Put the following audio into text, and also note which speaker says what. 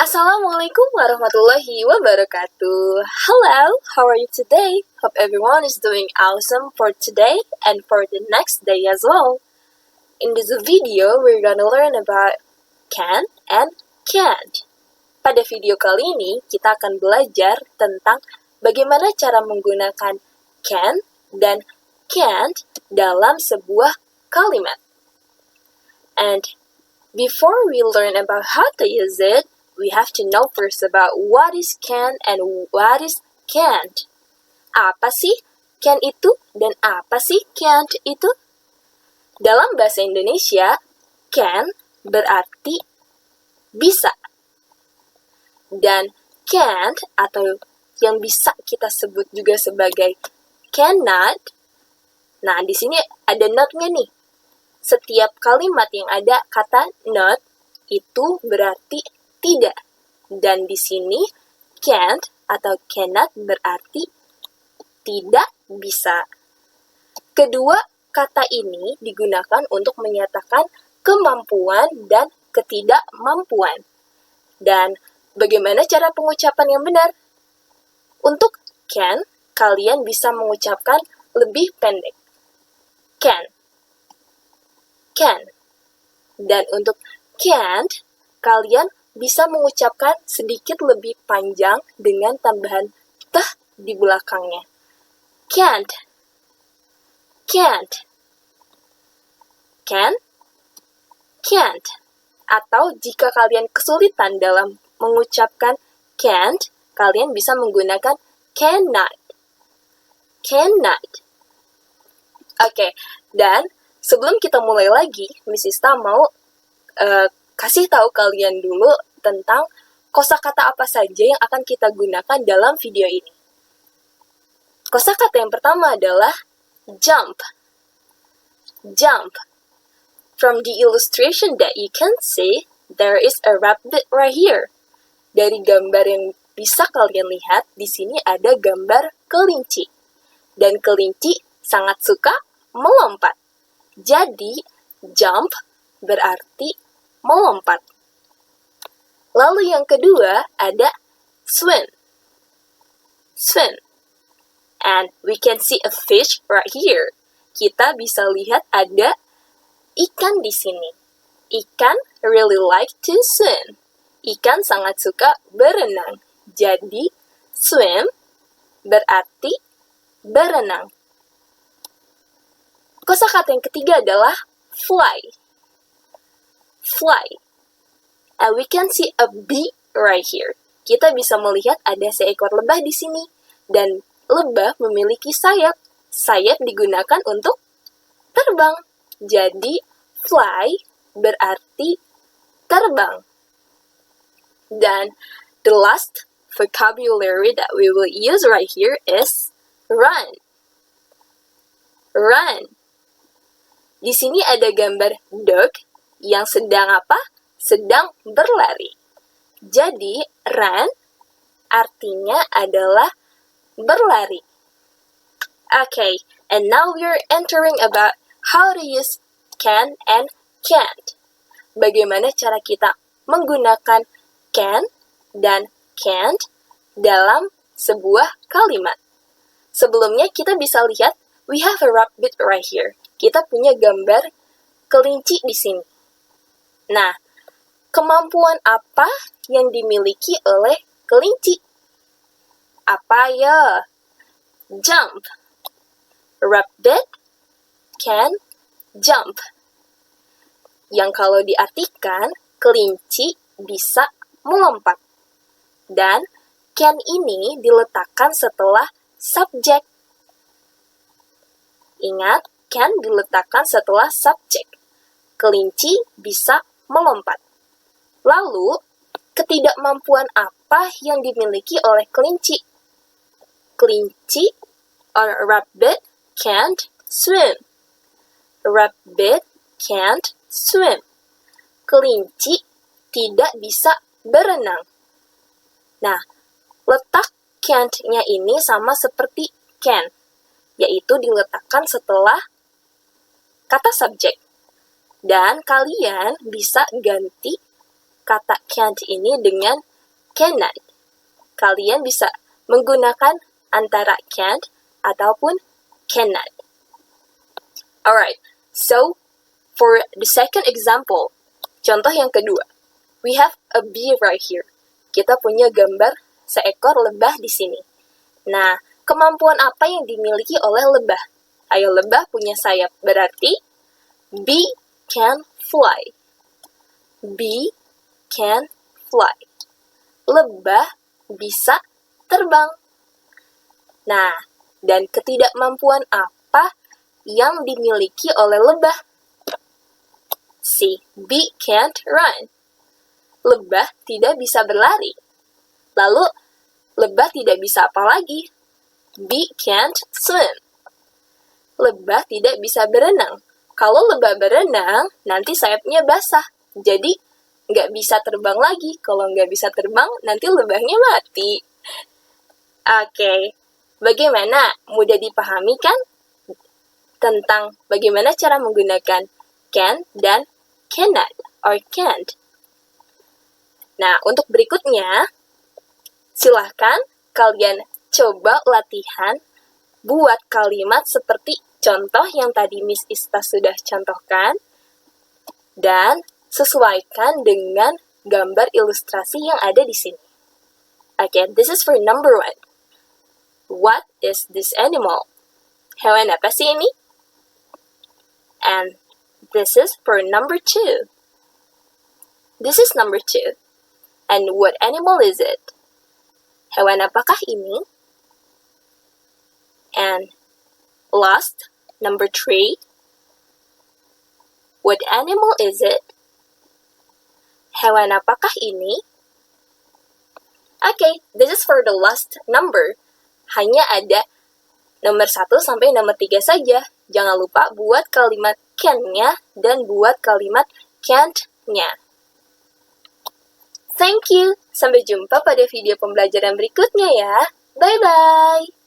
Speaker 1: Assalamualaikum warahmatullahi wabarakatuh. Hello, how are you today? Hope everyone is doing awesome for today and for the next day as well. In this video, we're gonna learn about can and can't. Pada video kali ini, kita akan belajar tentang bagaimana cara menggunakan can dan can't dalam sebuah kalimat. And before we learn about how to use it, we have to know first about what is can and what is can't. Apa sih can itu dan apa sih can't itu? Dalam bahasa Indonesia, can berarti bisa. Dan can't atau yang bisa kita sebut juga sebagai cannot. Nah, di sini ada not-nya nih. Setiap kalimat yang ada kata not itu berarti tidak. Dan di sini can't atau cannot berarti tidak bisa. Kedua kata ini digunakan untuk menyatakan kemampuan dan ketidakmampuan. Dan bagaimana cara pengucapan yang benar? Untuk can, kalian bisa mengucapkan lebih pendek. Can. Can. Dan untuk can't, kalian bisa mengucapkan sedikit lebih panjang dengan tambahan teh di belakangnya. Can't. Can't. Can. Can't. Atau jika kalian kesulitan dalam mengucapkan can't, kalian bisa menggunakan cannot. Cannot. Oke, dan sebelum kita mulai lagi, Miss Ista mau kasih tahu kalian dulu tentang kosakata apa saja yang akan kita gunakan dalam video ini. Kosakata yang pertama adalah jump. Jump. From the illustration that you can see, there is a rabbit right here. Dari gambar yang bisa kalian lihat, di sini ada gambar kelinci. Dan kelinci sangat suka melompat. Jadi, jump berarti melompat. Lalu yang kedua ada swim. Swim. And we can see a fish right here. Kita bisa lihat ada ikan di sini. Ikan really like to swim. Ikan sangat suka berenang. Jadi, swim berarti berenang. Kosakata yang ketiga adalah fly. Fly. And we can see a bee right here. Kita bisa melihat ada seekor lebah di sini. Dan lebah memiliki sayap. Sayap digunakan untuk terbang. Jadi, fly berarti terbang. Dan the last vocabulary that we will use right here is run. Run. Di sini ada gambar dog yang sedang apa? Sedang berlari. Jadi, run artinya adalah berlari. Okay, and now we're entering about how to use can and can't. Bagaimana cara kita menggunakan can dan can't dalam sebuah kalimat. Sebelumnya kita bisa lihat, we have a rabbit right here. Kita punya gambar kelinci di sini. Nah, kemampuan apa yang dimiliki oleh kelinci? Apa ya? Jump. Rabbit can jump. Yang kalau diartikan, kelinci bisa melompat. Dan can ini diletakkan setelah subjek. Ingat, can diletakkan setelah subjek. Kelinci bisa melompat. Lalu, ketidakmampuan apa yang dimiliki oleh kelinci? Kelinci or rabbit can't swim. Rabbit can't swim. Kelinci tidak bisa berenang. Nah, letak can't-nya ini sama seperti can, yaitu diletakkan setelah kata subjek. Dan kalian bisa ganti kata can't ini dengan cannot. Kalian bisa menggunakan antara can't ataupun cannot. Alright, so for the second example, contoh yang kedua, we have a bee right here. Kita punya gambar seekor lebah di sini. Nah, kemampuan apa yang dimiliki oleh lebah? Ayo, lebah punya sayap, berarti bee can fly. Bee can fly. Lebah bisa terbang. Nah, dan ketidakmampuan apa yang dimiliki oleh lebah? C. Bee can't run. Lebah tidak bisa berlari. Lalu, lebah tidak bisa apa lagi? Bee can't swim. Lebah tidak bisa berenang. Kalau lebah berenang, nanti sayapnya basah. Jadi, nggak bisa terbang lagi. Kalau nggak bisa terbang, nanti lebahnya mati. Oke, bagaimana? Mudah dipahami kan? Tentang bagaimana cara menggunakan can dan cannot or can't. Nah, untuk berikutnya, silahkan kalian coba latihan buat kalimat seperti contoh yang tadi Miss Ista sudah contohkan dan sesuaikan dengan gambar ilustrasi yang ada di sini. Okay, this is for number 1. What is this animal? Hewan apa sih ini? And this is for number 2. This is number 2. And what animal is it? Hewan apakah ini? And last, number 3. What animal is it? Hewan apakah ini? Okay, this is for the last number. Hanya ada nomor 1 sampai nomor 3 saja. Jangan lupa buat kalimat can-nya dan buat kalimat can't-nya. Thank you. Sampai jumpa pada video pembelajaran berikutnya ya. Bye-bye.